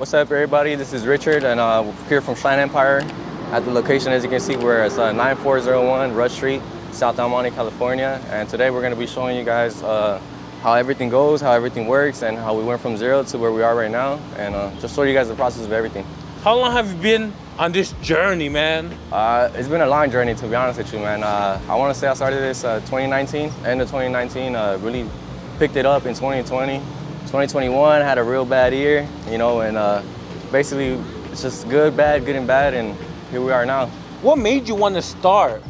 What's up, everybody? This is Richard, and we're here from Shine Empire. At the location, as you can see, we're at 9401 Rush Street, South El Monte, California. And today we're going to be showing you guys how everything goes, how everything works, and how we went from zero to where we are right now, and just show you guys the process of everything. How long have you been on this journey, man? It's been a long journey, to be honest with you, man. I want to say I started this 2019, end of 2019, really picked it up in 2020. 2021 had a real bad year, you know, and basically it's just good and bad, and here we are now. What made you want to start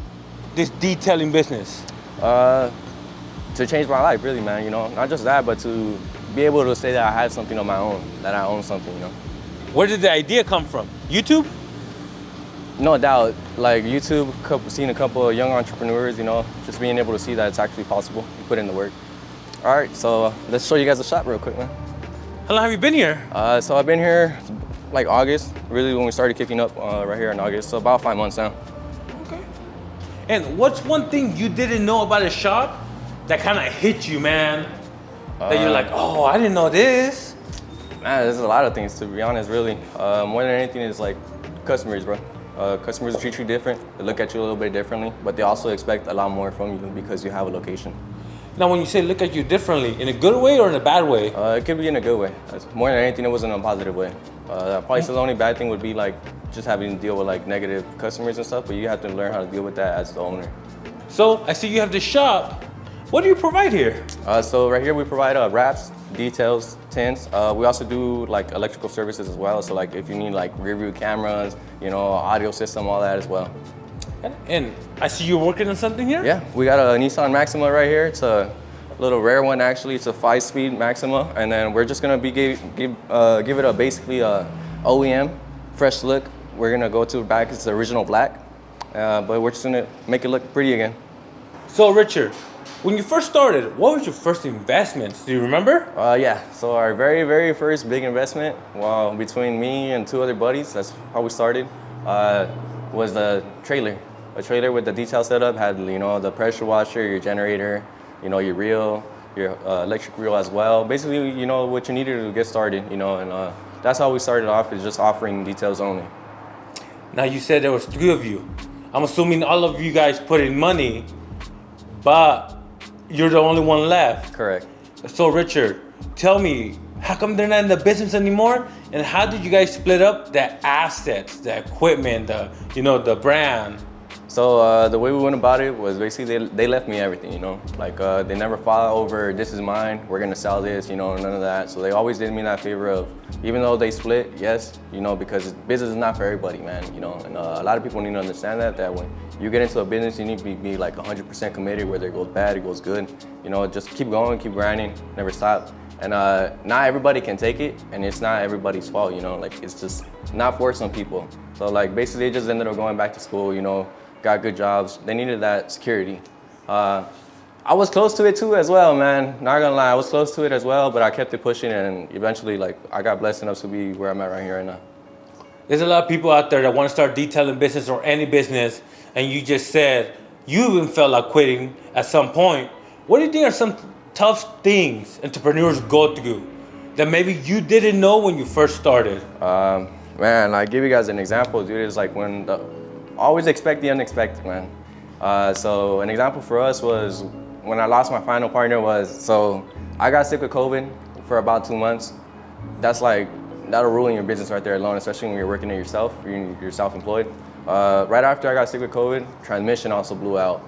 this detailing business? To change my life, really, man, you know. Not just that, but to be able to say that I have something on my own, that I own something, you know. Where did the idea come from? YouTube? No doubt, like YouTube, seeing a couple of young entrepreneurs, you know, just being able to see that it's actually possible. You put in the work. All right, so let's show you guys the shop real quick, man. How long have you been here? So I've been here like August, really when we started kicking up right here in August, so about 5 months now. Okay. And what's one thing you didn't know about a shop that kind of hit you, man? That you're like, oh, I didn't know this. Man, there's a lot of things, to be honest, really. More than anything is like customers, bro. Customers treat you different, they look at you a little bit differently, but they also expect a lot more from you because you have a location. Now, when you say look at you differently, in a good way or in a bad way? It could be in a good way. More than anything, it was in a positive way. Probably the only bad thing would be like just having to deal with like negative customers and stuff, but you have to learn how to deal with that as the owner. So I see you have this shop. What do you provide here? So right here we provide wraps, details, tints. We also do like electrical services as well. So like if you need like rear view cameras, you know, audio system, all that as well. And I see you're working on something here? Yeah, we got a Nissan Maxima right here. It's a little rare one actually. It's a 5-speed Maxima, and then we're just gonna give it a basically a OEM fresh look. We're gonna go to the back. It's the original black, but we're just gonna make it look pretty again. So Richard, when you first started, what was your first investments? Do you remember? Yeah, so our very first big investment, well, between me and 2 other buddies, that's how we started, was the trailer. A trailer with the detail setup had, you know, the pressure washer, your generator, you know, your reel, your electric reel as well. Basically, you know, what you needed to get started, you know, and that's how we started off, is just offering details only. Now you said there was 3 of you. I'm assuming all of you guys put in money, but you're the only one left. Correct. So Richard, tell me, how come they're not in the business anymore? And how did you guys split up the assets, the equipment, the brand? So the way we went about it was basically they left me everything, you know, like they never fought over this is mine, we're gonna sell this, you know, none of that. So they always did me that favor of, even though they split, yes, you know, because business is not for everybody, man, you know, and a lot of people need to understand that when you get into a business, you need to be like 100% committed, whether it goes bad, it goes good, you know, just keep going, keep grinding, never stop. And not everybody can take it, and it's not everybody's fault, you know, like it's just not for some people. So like basically they just ended up going back to school, you know, got good jobs. They needed that security. I was close to it too as well, man. Not gonna lie, I was close to it as well, but I kept it pushing, and eventually like I got blessed enough to be where I'm at right here right now. There's a lot of people out there that want to start detailing business or any business, and you just said you even felt like quitting at some point. What do you think are some tough things entrepreneurs go through that maybe you didn't know when you first started? Man, I give you guys an example, dude. It's like when always expect the unexpected, man. So an example for us was when I lost my final partner so I got sick with COVID for about 2 months. That's like, that'll ruin your business right there alone, especially when you're working it yourself, you're self-employed. Right after I got sick with COVID, transmission also blew out,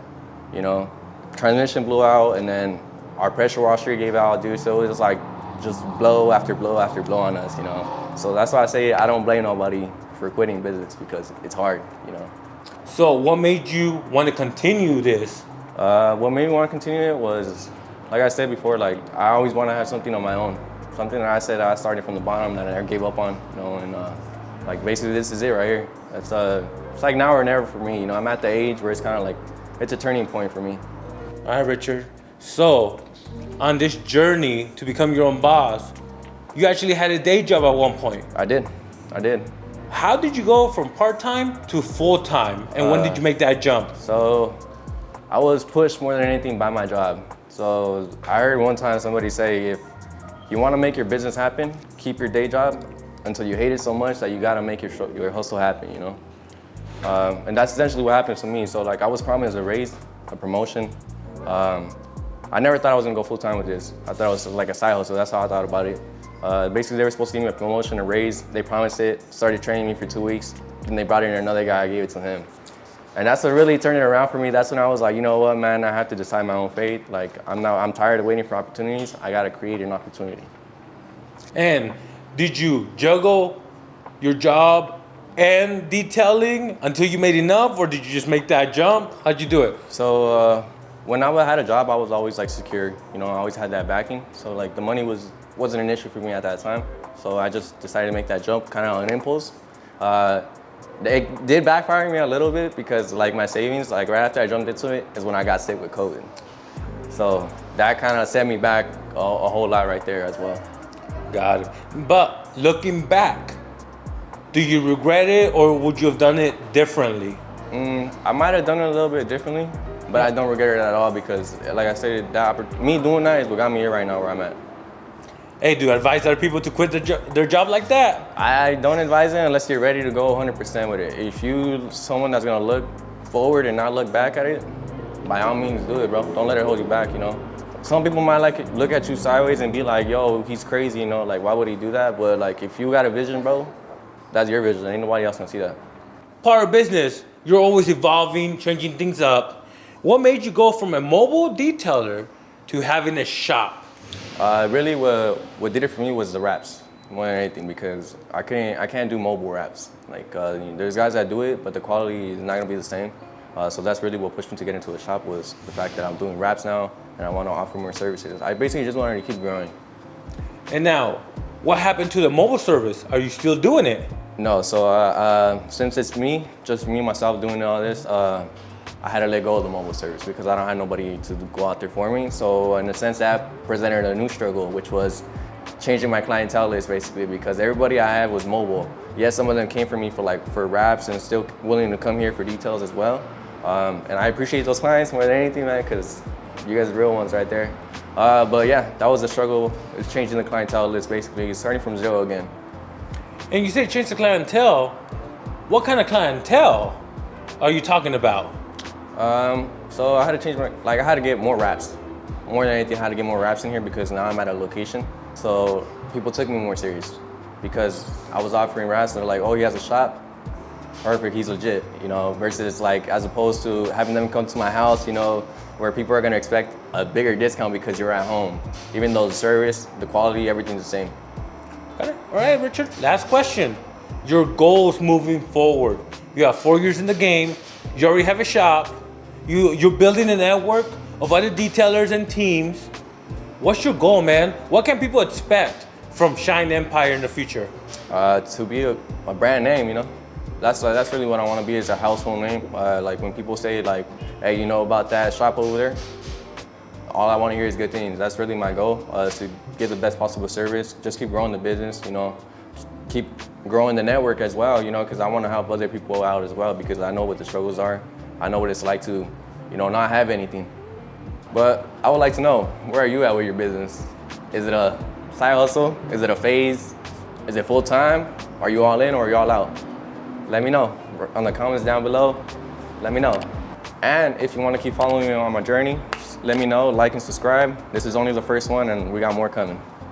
you know. Transmission blew out, and then our pressure washer gave out, dude, so it was like just blow after blow after blow on us, you know. So that's why I say I don't blame nobody for quitting business, because it's hard, you know. So what made you want to continue this? What made me want to continue it was, like I said before, like I always want to have something on my own. Something that I said I started from the bottom that I never gave up on, you know, and like basically this is it right here. It's like now or never for me, you know. I'm at the age where it's kind of like, it's a turning point for me. All right, Richard. So on this journey to become your own boss, you actually had a day job at one point. I did. How did you go from part-time to full-time, and when did you make that jump? So I was pushed more than anything by my job. So I heard one time somebody say, if you want to make your business happen, keep your day job until you hate it so much that you gotta make your hustle happen, you know? And that's essentially what happened to me. So like I was promised a raise, a promotion. I never thought I was gonna go full time with this. I thought it was like a side hustle. That's how I thought about it. Basically, they were supposed to give me a promotion, a raise. They promised it, started training me for 2 weeks. Then they brought in another guy, I gave it to him. And that's what really turned it around for me. That's when I was like, you know what, man, I have to decide my own fate. Like I'm tired of waiting for opportunities. I gotta create an opportunity. And did you juggle your job and detailing until you made enough, or did you just make that jump? How'd you do it? So when I had a job, I was always like secure. You know, I always had that backing. So like the money wasn't an issue for me at that time. So I just decided to make that jump kind of on impulse. It did backfire me a little bit because like my savings, like right after I jumped into it is when I got sick with COVID. So that kind of set me back a whole lot right there as well. Got it. But looking back, do you regret it, or would you have done it differently? I might have done it a little bit differently, but I don't regret it at all because, like I said, me doing that is what got me here right now where I'm at. Hey, do you advise other people to quit their job like that? I don't advise it unless you're ready to go 100% with it. If you someone that's gonna look forward and not look back at it, by all means do it, bro. Don't let it hold you back, you know. Some people might look at you sideways and be like, yo, he's crazy, you know, like why would he do that? But like if you got a vision, bro, that's your vision. Ain't nobody else gonna see that. Part of business, you're always evolving, changing things up. What made you go from a mobile detailer to having a shop? Really, what did it for me was the wraps more than anything because I can't do mobile wraps. Like there's guys that do it, but the quality is not gonna be the same. So that's really what pushed me to get into a shop was the fact that I'm doing wraps now and I want to offer more services. I basically just wanted to keep growing. And now, what happened to the mobile service? Are you still doing it? No, so since it's just me myself doing all this, I had to let go of the mobile service because I don't have nobody to go out there for me. So in a sense, that presented a new struggle, which was changing my clientele list basically because everybody I had was mobile. Yes, some of them came for me for wraps and still willing to come here for details as well. And I appreciate those clients more than anything, man, because you guys are real ones right there. But yeah, that was a struggle. It's changing the clientele list basically, starting from zero again. And you say change the clientele. What kind of clientele are you talking about? So I had to change I had to get more wraps. More than anything, I had to get more wraps in here because now I'm at a location. So people took me more serious because I was offering wraps and they're like, oh, he has a shop? Perfect, he's legit, you know, versus like as opposed to having them come to my house, you know, where people are gonna expect a bigger discount because you're at home. Even though the service, the quality, everything's the same. All right, Richard, last question. Your goals moving forward. You have 4 years in the game, you already have a shop, you're building a network of other detailers and teams. What's your goal, man? What can people expect from Shine Empire in the future? To be a brand name, you know. That's really what I want to be is a household name. Like when people say like, hey, you know about that shop over there? All I want to hear is good things. That's really my goal, to give the best possible service. Just keep growing the business, you know. Keep growing the network as well, you know, because I want to help other people out as well because I know what the struggles are. I know what it's like to, you know, not have anything. But I would like to know, where are you at with your business? Is it a side hustle? Is it a phase? Is it full time? Are you all in or are you all out? Let me know on the comments down below. Let me know. And if you want to keep following me on my journey, let me know, like and subscribe. This is only the first one and we got more coming.